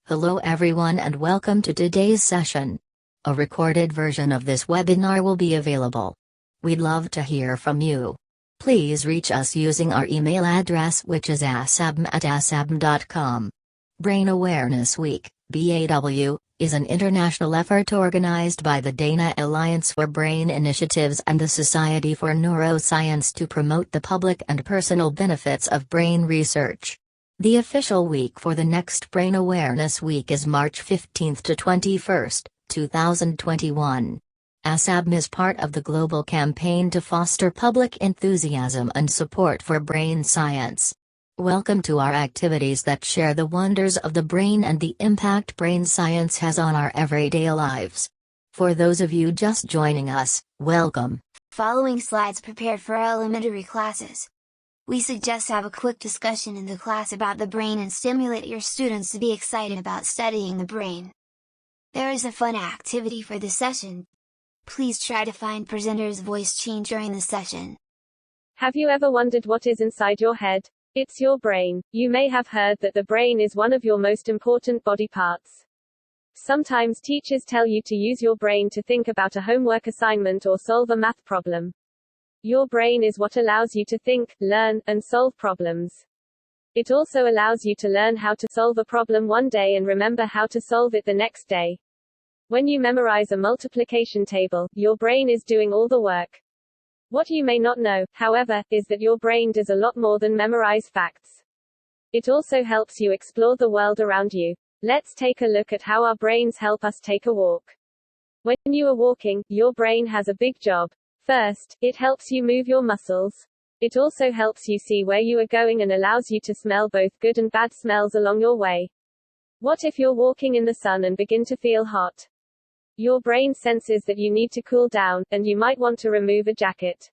Hello everyone and welcome to today's session. A recorded version of this webinar will be available. We'd love to hear from you. Please reach us using our email address, which is asabm@asabm.com. Brain Awareness Week, BAW, is an international effort organized by the Dana Alliance for Brain Initiatives and the Society for Neuroscience to promote the public and personal benefits of brain research. The official week for the next Brain Awareness Week is March 15th to 21st, 2021. ASABM is part of the global campaign to foster public enthusiasm and support for brain science. Welcome to our activities that share the wonders of the brain and the impact brain science has on our everyday lives. For those of you just joining us, welcome. Following slides prepared for our elementary classes. We suggest have a quick discussion in the class about the brain and stimulate your students to be excited about studying the brain. There is a fun activity for the session. Please try to find presenter's voice change during the session. Have you ever wondered what is inside your head? It's your brain. You may have heard that the brain is one of your most important body parts. Sometimes teachers tell you to use your brain to think about a homework assignment or solve a math problem. Your brain is what allows you to think, learn, and solve problems. It also allows you to learn how to solve a problem one day and remember how to solve it the next day. When you memorize a multiplication table, your brain is doing all the work. What you may not know, however, is that your brain does a lot more than memorize facts. It also helps you explore the world around you. Let's take a look at how our brains help us take a walk. When you are walking, your brain has a big job. First, it helps you move your muscles. It also helps you see where you are going and allows you to smell both good and bad smells along your way. What if you're walking in the sun and begin to feel hot? Your brain senses that you need to cool down, and you might want to remove a jacket.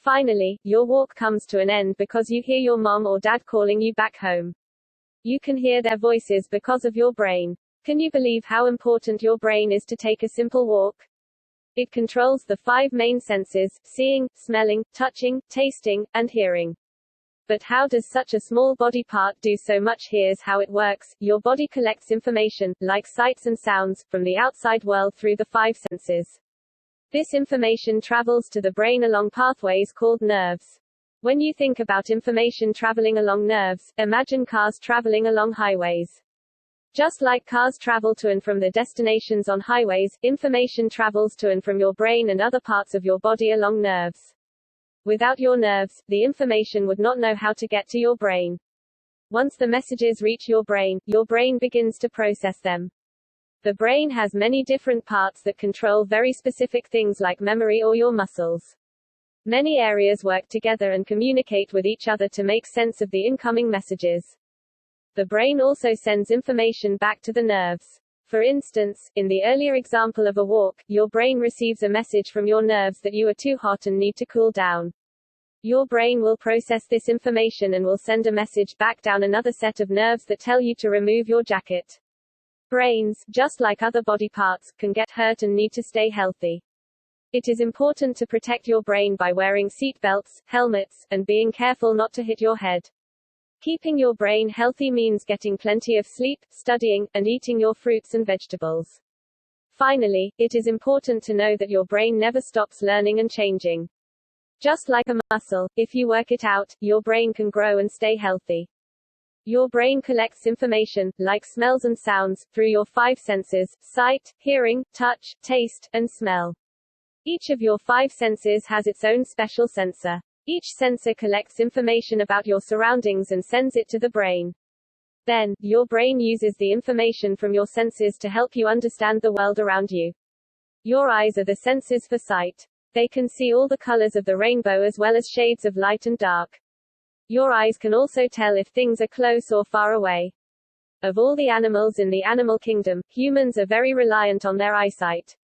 Finally, your walk comes to an end because you hear your mom or dad calling you back home. You can hear their voices because of your brain. Can you believe how important your brain is to take a simple walk? It controls the 5 main senses: seeing, smelling, touching, tasting, and hearing. But how does such a small body part do so much? Here's how it works. Your body collects information, like sights and sounds, from the outside world through the 5 senses. This information travels to the brain along pathways called nerves. When you think about information traveling along nerves, imagine cars traveling along highways. Just like cars travel to and from their destinations on highways, information travels to and from your brain and other parts of your body along nerves. Without your nerves, the information would not know how to get to your brain. Once the messages reach your brain begins to process them. The brain has many different parts that control very specific things like memory or your muscles. Many areas work together and communicate with each other to make sense of the incoming messages. The brain also sends information back to the nerves. For instance, in the earlier example of a walk, your brain receives a message from your nerves that you are too hot and need to cool down. Your brain will process this information and will send a message back down another set of nerves that tell you to remove your jacket. Brains, just like other body parts, can get hurt and need to stay healthy. It is important to protect your brain by wearing seat belts, helmets, and being careful not to hit your head. Keeping your brain healthy means getting plenty of sleep, studying, and eating your fruits and vegetables. Finally, it is important to know that your brain never stops learning and changing. Just like a muscle, if you work it out, your brain can grow and stay healthy. Your brain collects information, like smells and sounds, through your 5 senses: sight, hearing, touch, taste, and smell. Each of your 5 senses has its own special sensor. Each sensor collects information about your surroundings and sends it to the brain. Then, your brain uses the information from your senses to help you understand the world around you. Your eyes are the senses for sight. They can see all the colors of the rainbow as well as shades of light and dark. Your eyes can also tell if things are close or far away. Of all the animals in the animal kingdom, humans are very reliant on their eyesight.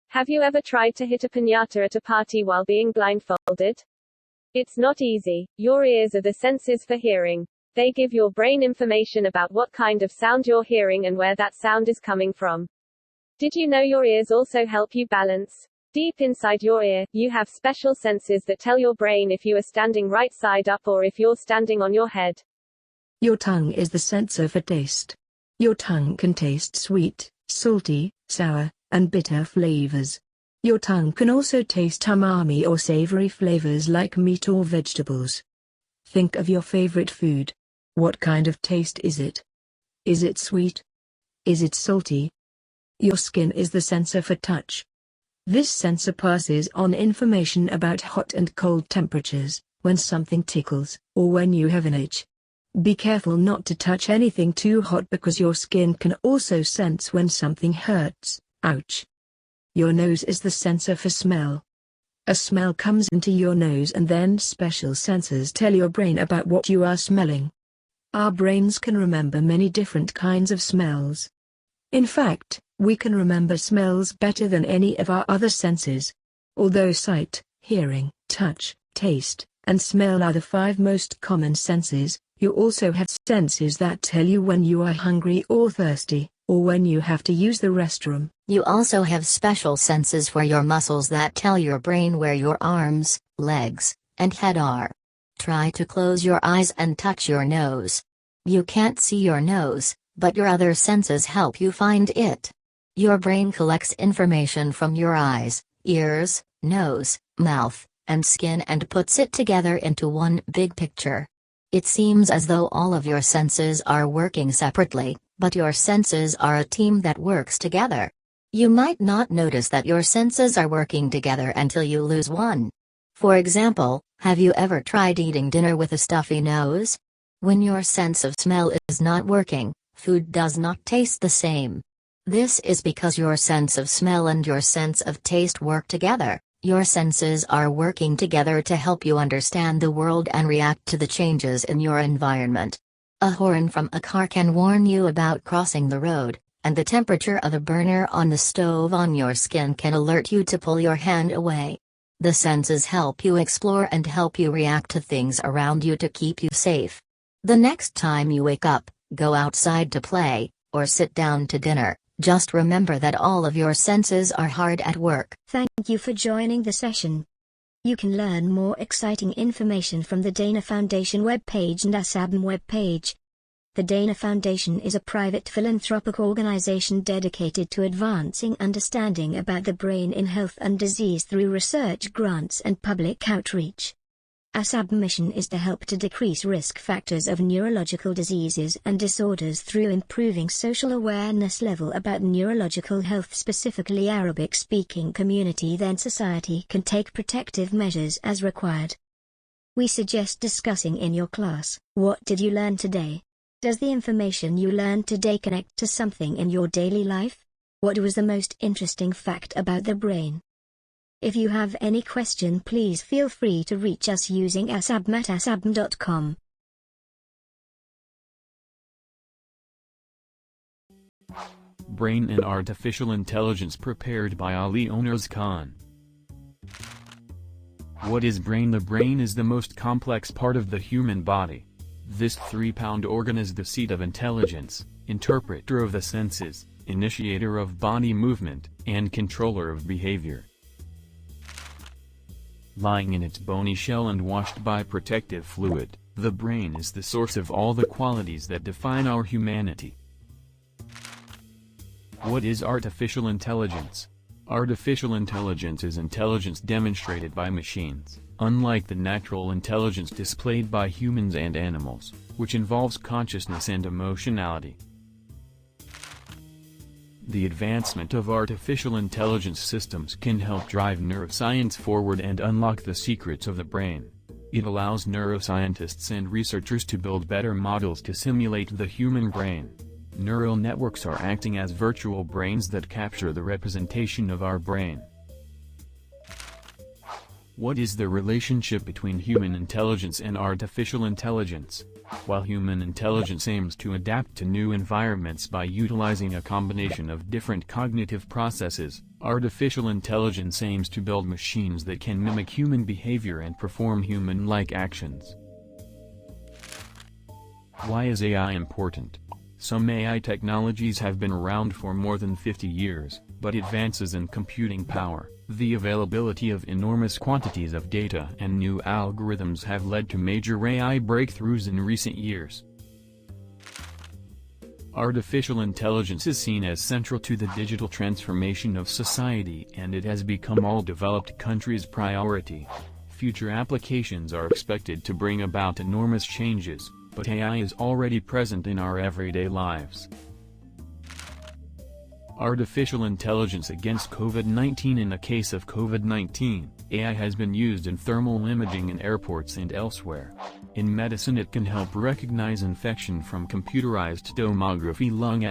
Have you ever tried to hit a piñata at a party while being blindfolded? It's not easy. Your ears are the senses for hearing. They give your brain information about what kind of sound you're hearing and where that sound is coming from. Did you know your ears also help you balance? Deep inside your ear, you have special senses that tell your brain if you are standing right side up or if you're standing on your head. Your tongue is the sensor for taste. Your tongue can taste sweet, salty, sour, and bitter flavors. Your tongue can also taste umami or savory flavors like meat or vegetables. Think of your favorite food. What kind of taste is it? Is it sweet? Is it salty? Your skin is the sensor for touch. This sensor passes on information about hot and cold temperatures, when something tickles, or when you have an itch. Be careful not to touch anything too hot because your skin can also sense when something hurts. Ouch! Your nose is the sensor for smell. A smell comes into your nose and then special sensors tell your brain about what you are smelling. Our brains can remember many different kinds of smells. In fact, we can remember smells better than any of our other senses. Although sight, hearing, touch, taste, and smell are the 5 most common senses, you also have senses that tell you when you are hungry or thirsty, or when you have to use the restroom. You also have special senses for your muscles that tell your brain where your arms, legs, and head are. Try to close your eyes and touch your nose. You can't see your nose, but your other senses help you find it. Your brain collects information from your eyes, ears, nose, mouth, and skin and puts it together into one big picture. It seems as though all of your senses are working separately, but your senses are a team that works together. You might not notice that your senses are working together until you lose one. For example, have you ever tried eating dinner with a stuffy nose? When your sense of smell is not working, food does not taste the same. This is because your sense of smell and your sense of taste work together. Your senses are working together to help you understand the world and react to the changes in your environment. A horn from a car can warn you about crossing the road, and the temperature of the burner on the stove on your skin can alert you to pull your hand away. The senses help you explore and help you react to things around you to keep you safe. The next time you wake up, go outside to play, or sit down to dinner, just remember that all of your senses are hard at work. Thank you for joining the session. You can learn more exciting information from the Dana Foundation webpage and ASABM webpage. The Dana Foundation is a private philanthropic organization dedicated to advancing understanding about the brain in health and disease through research grants and public outreach. ASAB's mission is to help to decrease risk factors of neurological diseases and disorders through improving social awareness level about neurological health, specifically Arabic-speaking community. Then society can take protective measures as required. We suggest discussing in your class. What did you learn today? Does the information you learned today connect to something in your daily life? What was the most interesting fact about the brain? If you have any question, please feel free to reach us using asabm@asabm.com. Brain and Artificial Intelligence, prepared by Ali Owners Khan. What is brain? The brain is the most complex part of the human body. This 3-pound organ is the seat of intelligence, interpreter of the senses, initiator of body movement, and controller of behavior. Lying in its bony shell and washed by protective fluid, the brain is the source of all the qualities that define our humanity. What is artificial intelligence? Artificial intelligence is intelligence demonstrated by machines, unlike the natural intelligence displayed by humans and animals, which involves consciousness and emotionality. The advancement of artificial intelligence systems can help drive neuroscience forward and unlock the secrets of the brain. It allows neuroscientists and researchers to build better models to simulate the human brain. Neural networks are acting as virtual brains that capture the representation of our brain. What is the relationship between human intelligence and artificial intelligence? While human intelligence aims to adapt to new environments by utilizing a combination of different cognitive processes, artificial intelligence aims to build machines that can mimic human behavior and perform human-like actions. Why is AI important? Some AI technologies have been around for more than 50 years, but advances in computing power, the availability of enormous quantities of data and new algorithms have led to major AI breakthroughs in recent years. Artificial intelligence is seen as central to the digital transformation of society, and it has become all developed countries' priority. Future applications are expected to bring about enormous changes, but AI is already present in our everyday lives. Artificial intelligence against COVID-19. In the case of COVID-19, AI has been used in thermal imaging in airports and elsewhere. In medicine, it can help recognize infection from computerized tomography lung